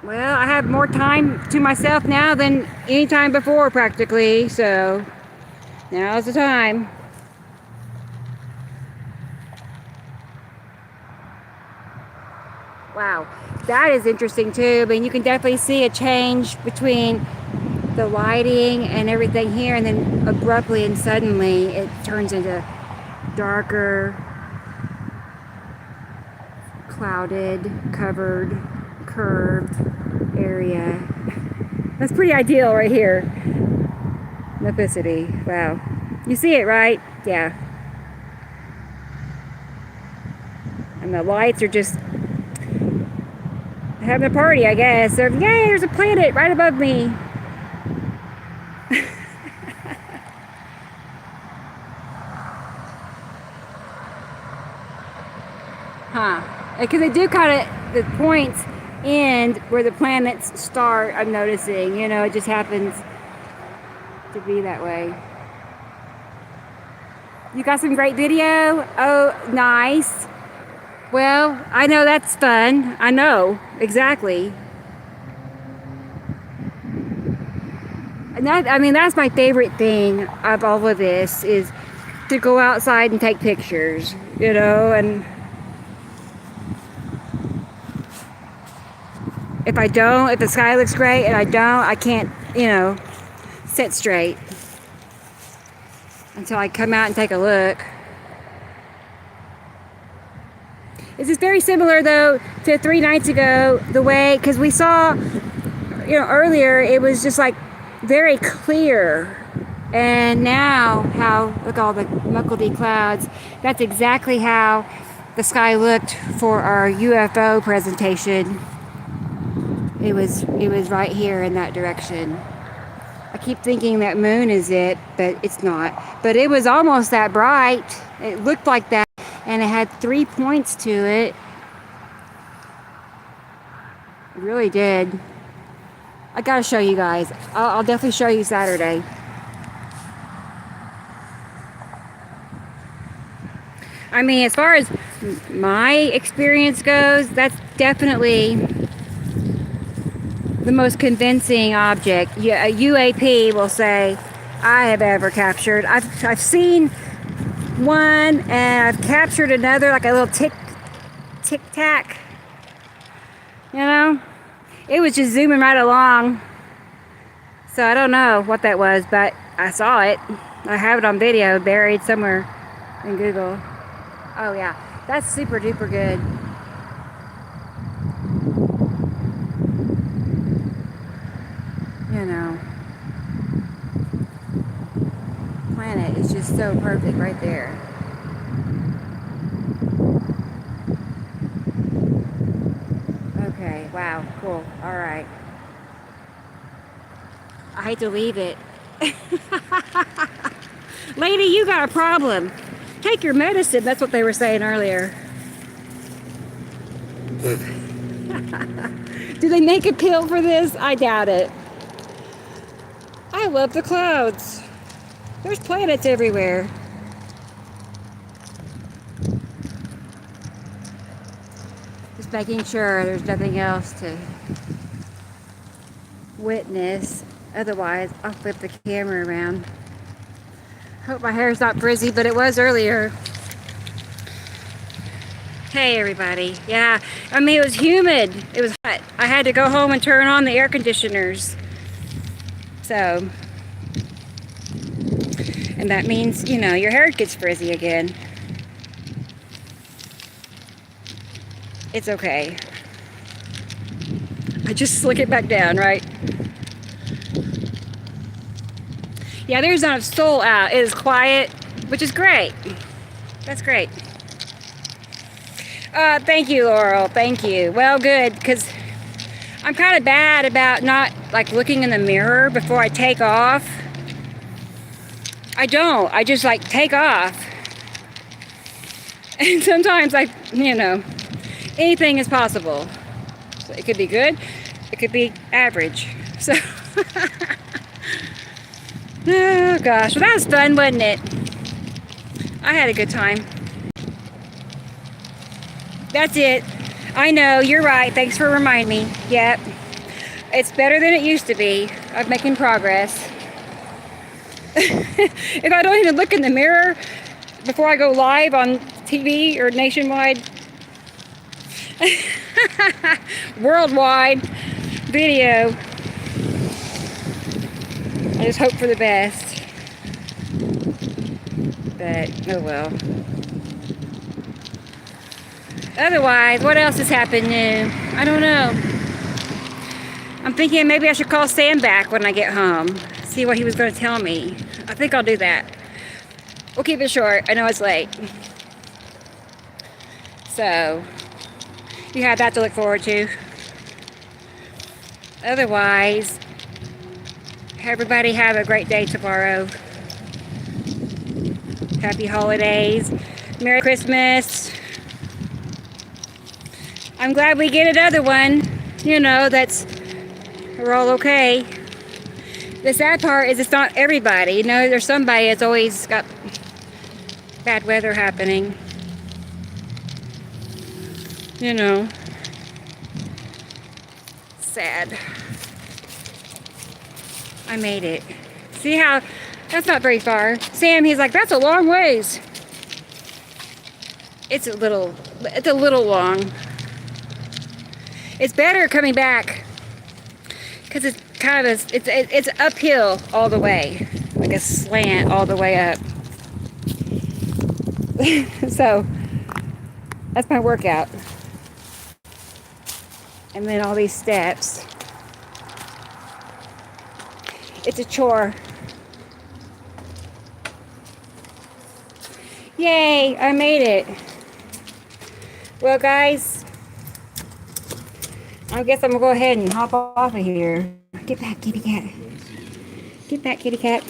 Well, I have more time to myself now than any time before, practically. So now's the time. Wow, that is interesting too. I mean, you can definitely see a change between the lighting and everything here, and then abruptly and suddenly it turns into darker, clouded, covered, curved area. That's pretty ideal right here. Nepicity. Wow. You see it, right? Yeah. And the lights are just having a party, I guess. Yay, there's a planet right above me. Huh. Because they do kind of, the points end where the planets start, I'm noticing. You know, it just happens to be that way. You got some great video? Oh, nice. Well, I know that's fun. I know, exactly. And that, I mean, that's my favorite thing of all of this, is to go outside and take pictures, you know, and If I don't, if the sky looks great and I don't, I can't, you know, sit straight until I come out and take a look. This is very similar though to 3 nights ago, the way, because we saw, you know, earlier it was just like very clear, and now how, look, all the muckety clouds. That's exactly how the sky looked for our UFO presentation. It was right here in that direction. I keep thinking that moon is it, but it's not. But it was almost that bright. It looked like that, and it had 3 points to it. It really did. I gotta show you guys. I'll definitely show you Saturday. I mean, as far as my experience goes, that's definitely the most convincing object a UAP will say I have ever captured. I've seen one, and I've captured another, like a little tic tac. You know, it was just zooming right along. So I don't know what that was, but I saw it. I have it on video, buried somewhere in Google. Oh yeah, that's super duper good. You know, planet is just so perfect right there. Okay, wow, cool, all right. I hate to leave it. Lady, you got a problem. Take your medicine, that's what they were saying earlier. Do they make a pill for this? I doubt it. I love the clouds. There's planets everywhere. Just making sure there's nothing else to witness. Otherwise, I'll flip the camera around. Hope my hair's not frizzy, but it was earlier. Hey everybody. Yeah, I mean, it was humid. It was hot. I had to go home and turn on the air conditioners. So, and that means, you know, your hair gets frizzy again. It's okay. I just slick it back down, right? Yeah, there's not a soul out. It is quiet, which is great. That's great. Thank you, Laurel. Thank you. Well, good, because I'm kind of bad about not, like, looking in the mirror before I take off. I don't. I just, like, take off. And sometimes you know, anything is possible. So it could be good. It could be average. So... Oh gosh, well that was fun, wasn't it? I had a good time. That's it. I know, you're right. Thanks for reminding me. Yep. It's better than it used to be. I'm making progress. If I don't even look in the mirror before I go live on TV or nationwide, worldwide video, I just hope for the best. But, oh well. Otherwise, what else has happened new? I don't know. I'm thinking maybe I should call Sam back when I get home. See what he was going to tell me. I think I'll do that. We'll keep it short. I know it's late. So, you have that to look forward to. Otherwise, everybody have a great day tomorrow. Happy holidays. Merry Christmas. I'm glad we get another one. You know, we're all okay. The sad part is it's not everybody. You know, there's somebody that's always got bad weather happening. You know. Sad. I made it. See how, that's not very far. Sam, he's like, that's a long ways. It's a little long. It's better coming back because it's kind of it's uphill all the way, like a slant all the way up. So that's my workout. And then all these steps. It's a chore. Yay, I made it. Well, guys, I guess I'm gonna go ahead and hop off of here. Get back, kitty cat. Get back, kitty cat.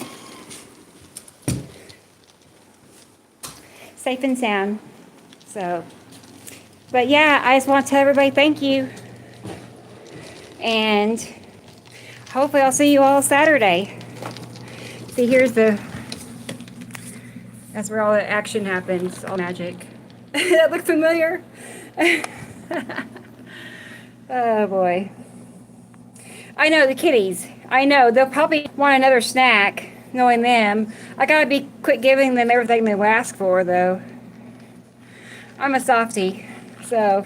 Safe and sound. So, but yeah, I just want to tell everybody thank you. And hopefully I'll see you all Saturday. See, that's where all the action happens, all magic. That look familiar? Oh boy. I know, the kitties. I know, they'll probably want another snack, knowing them. I gotta quit giving them everything they ask for, though. I'm a softie, so.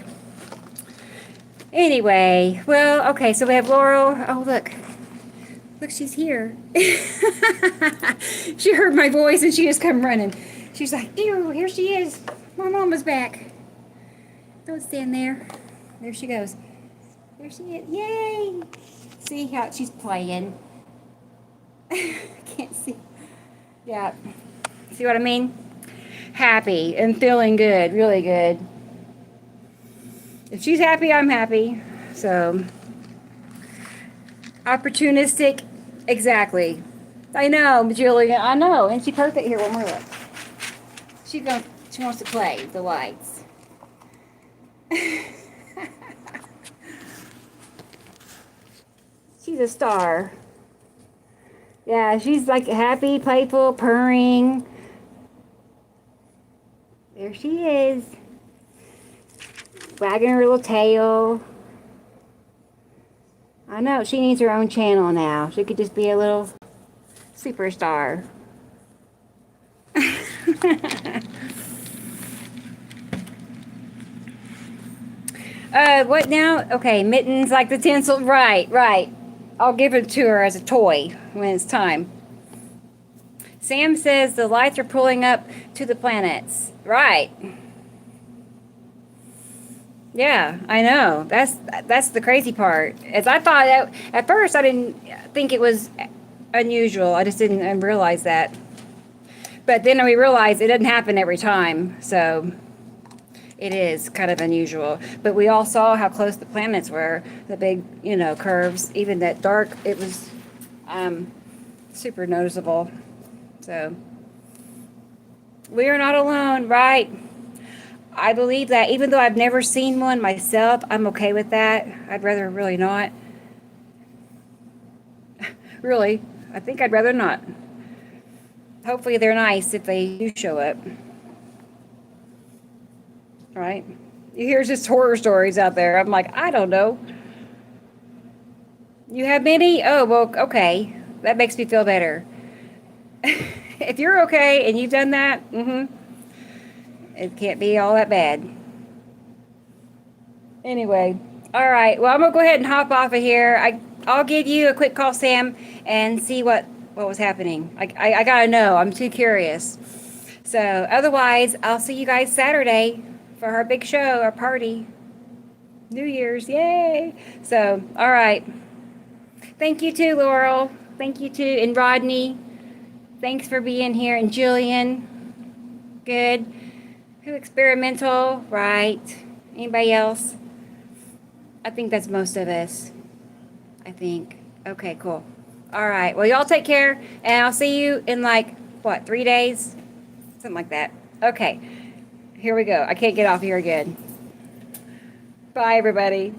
Anyway, well, okay, so we have Laurel. Oh, look. Look, she's here. She heard my voice and she just come running. She's like, ew, here she is. My mama's back. Don't stand there. There she goes. There she is. Yay! See how she's playing. Can't see. Yeah. See what I mean? Happy and feeling good. Really good. If she's happy, I'm happy. So, opportunistic. Exactly. I know, Julia. I know. And she poked it here one more look. She wants to play with the lights. She's a star. Yeah, she's like happy, playful, purring. There she is. Wagging her little tail. I know, she needs her own channel now. She could just be a little superstar. What now? Okay, mittens like the tinsel. Right, right. I'll give it to her as a toy when it's time. Sam says the lights are pulling up to the planets. Right. Yeah, I know. That's the crazy part. As I thought at first, I didn't think it was unusual. I just didn't realize that. But then we realized it doesn't happen every time, so it is kind of unusual. But we all saw how close the planets were, the big, curves. Even that dark, it was super noticeable. So we are not alone, right? I believe that. Even though I've never seen one myself, I'm okay with that. I'd rather really not. Really, I think I'd rather not. Hopefully they're nice if they do show up. Right? You hear just horror stories out there. I'm like, I don't know. You have many? Oh, well, okay. That makes me feel better. If you're okay and you've done that, it can't be all that bad. Anyway, all right. Well, I'm going to go ahead and hop off of here. I'll give you a quick call, Sam, and see what was happening. I got to know. I'm too curious. So otherwise, I'll see you guys Saturday for our big show, our party. New Year's. Yay. So, all right. Thank you too, Laurel. Thank you too. And Rodney. Thanks for being here. And Jillian. Good. Who experimental? Right. Anybody else? I think that's most of us. I think. Okay, cool. All right. Well, y'all take care. And I'll see you in 3 days? Something like that. Okay. Here we go. I can't get off here again. Bye, everybody.